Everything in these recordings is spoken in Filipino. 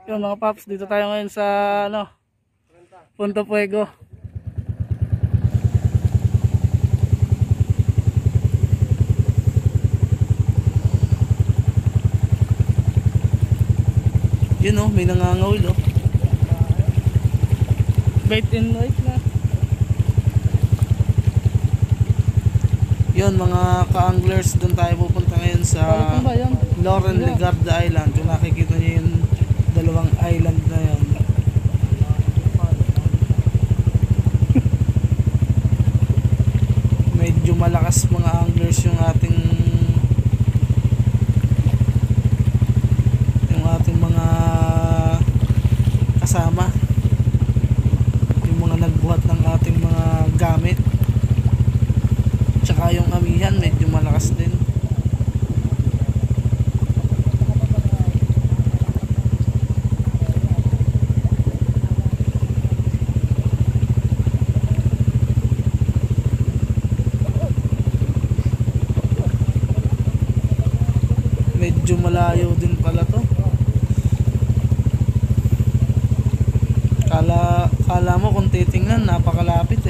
Yung mga paps, dito tayo ngayon sa Punto Fuego. Yun may nangangawil bait and noise na. Yun mga ka-anglers, doon tayo pupunta ngayon sa Loren Legarda Island. Kung nakikita nyo yung dalawang island na yun. Medyo malakas mga anglers yung ating mga kasama, yung mga nagbuhat ng ating mga gamit, tsaka yung amihan medyo malakas din. Medyo malayo din pala to. Kala mo kung titingnan napakalapit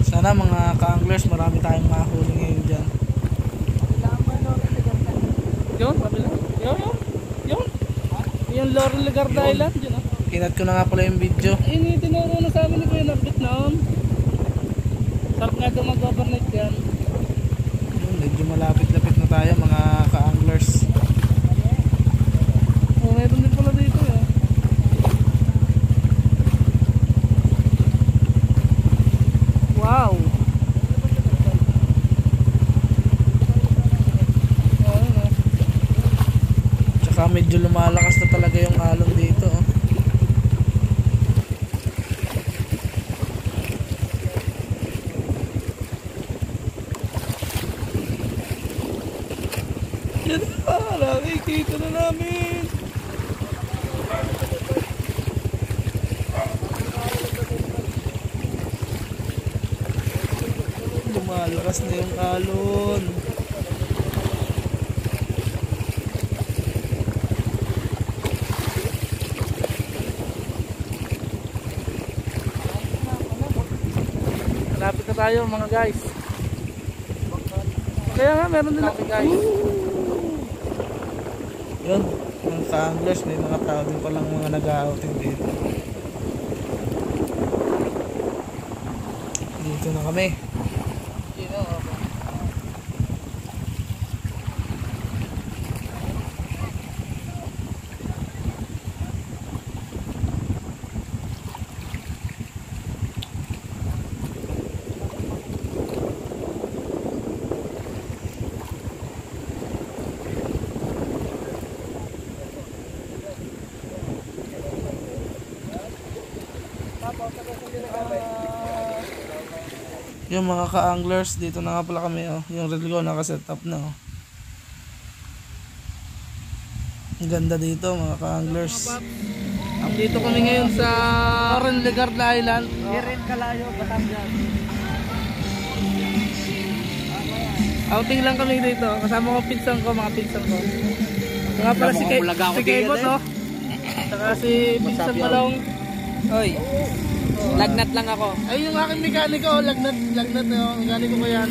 Sana mga ka-anglers marami tayong mahuli ngayon dyan. Yun yung Loren Legarda Island yun. Kinat ko na nga pala yung video. Ini tinuro na sa amin ni Kuya Nabit noon. Sarap nga ito mag-overnight yan. Medyo malapit-lapit na tayo mga ka-anglers. Meron din pala dito Wow! Tsaka medyo lumalakas na talaga yung alon dito Yan nakikita na namin. Lumalakas na yung alon. Malapit na tayo mga guys. Kaya nga meron din ako guys. Yun, mga ka-anglers, may mga tao din palang mga nag-outing dito. Dito na kami. Yung mga ka-anglers, dito na nga pala kami yung reel ko naka-set up na Ang ganda dito mga ka-anglers. Dito kami ngayon sa Loren Legarda Island. Hirin Kalayo, Batangas. Outing lang kami dito. Kasama ko pinsan ko, mga pinsan ko. Nga pala si Kebot saka si pinsan Malong. Oy, lagnat lang ako. Ay, yung aking mekaniko, lagnat mekaniko ko yan.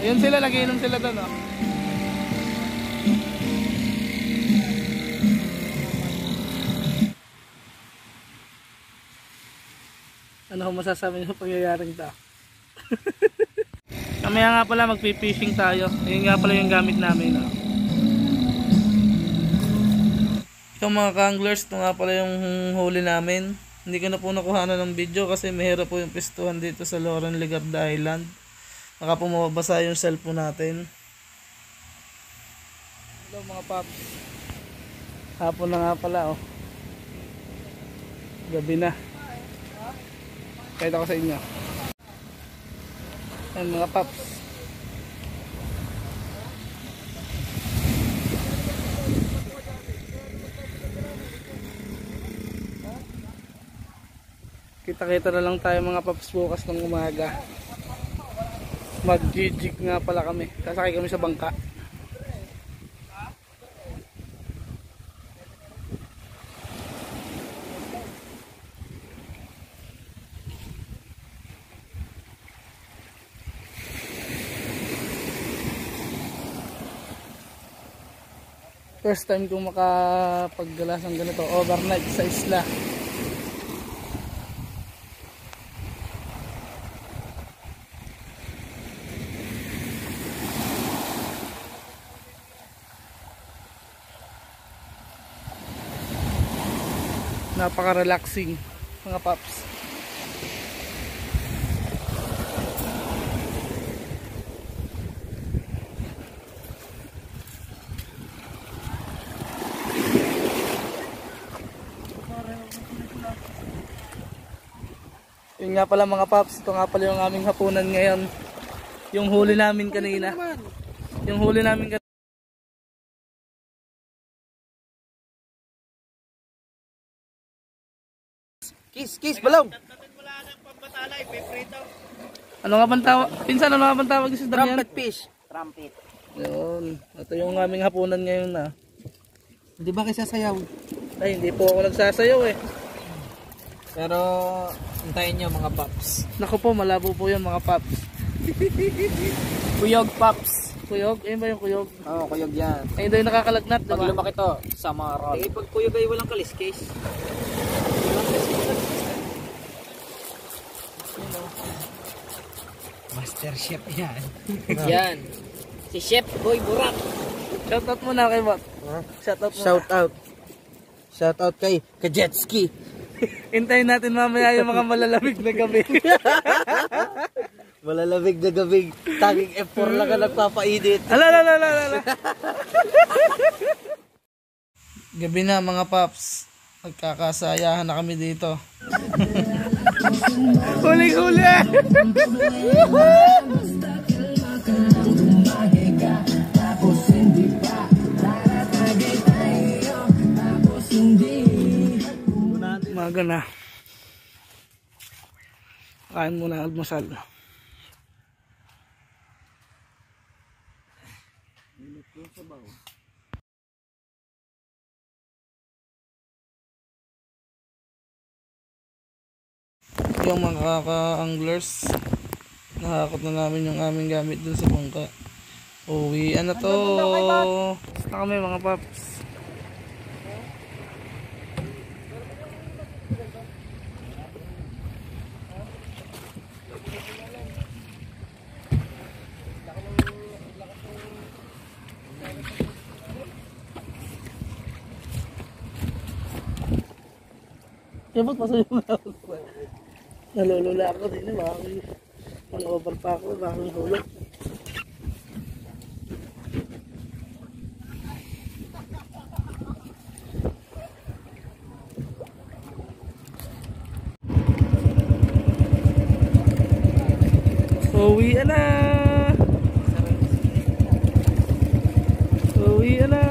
Yun sila, nagiinom sila doon Ano ko masasabi nyo pangyayaring ito? Kamaya nga pala magpipishing tayo. Yun nga pala yung gamit namin Yung mga ka-anglers, ito nga pala yung huli namin. Hindi ko na po nakuhanan ng video kasi mahirap po yung pistuhan dito sa Loren Legarda Island. Baka po mababasa yung cellphone natin. Hello mga paps. Hapon na nga pala Gabi na. Kahit ako sa inyo. Ayan mga paps. Kita-kita na lang tayo mga paps bukas ng umaga. Mag-jig nga pala kami. Sasakay kami sa bangka. First time kong makapaggalas ng ganito, overnight sa isla. Napaka-relaxing mga paps. Yun nga pala mga paps, ito nga pala yung aming hapunan ngayon. Yung huli namin kanina. Yung huli namin kanina. Kiss, balong! Ano nga bang tawag? Pinsan, ano nga bang tawag sa damihan? Trumpet fish. Trumpet. Yun. Ito yung aming hapunan ngayon na. Hindi ba kayo sasayaw? Ay, hindi po ako nagsasayaw eh. Pero, hintayin nyo mga paps. Naku po, malabo po yun mga paps. Kuyog paps. Kuyog? Ayun ba yung kuyog? Oo, kuyog yan. Ayun daw yung nakakalagnat, diba? Pag lumaki to, sama roll. Eh, pag kuyog ay walang kaliskis. Master Chef yan. Yan. Si Chef Boy Burak. Shoutout muna kay Bot. Shoutout muna. Shoutout kay Kajetski. Hintayin natin mamaya yung mga malalamig na gabi. Malalamig na gabi. Taging F4 lang ka nagpapainit. Ala. Gabi na mga paps. Magkakasayahan na kami dito. Huli-huli! Umaga na. Kain muna almusal. Yung mga ka-anglers, nakakot na namin yung aming gamit dun sa bangka. Uwi, ano to? Basta kami mga paps. Ba't masaya mo na ako? Nalulula ako din, baka mag-over pa ako, baka hulog. Uwi na! Uwi na!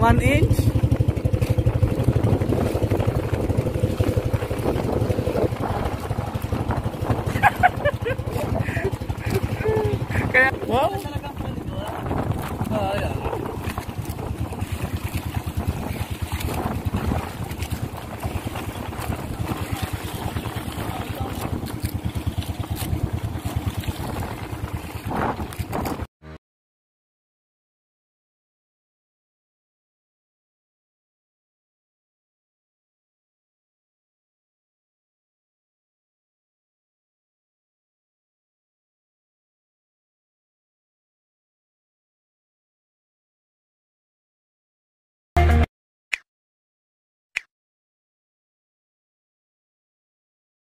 One inch?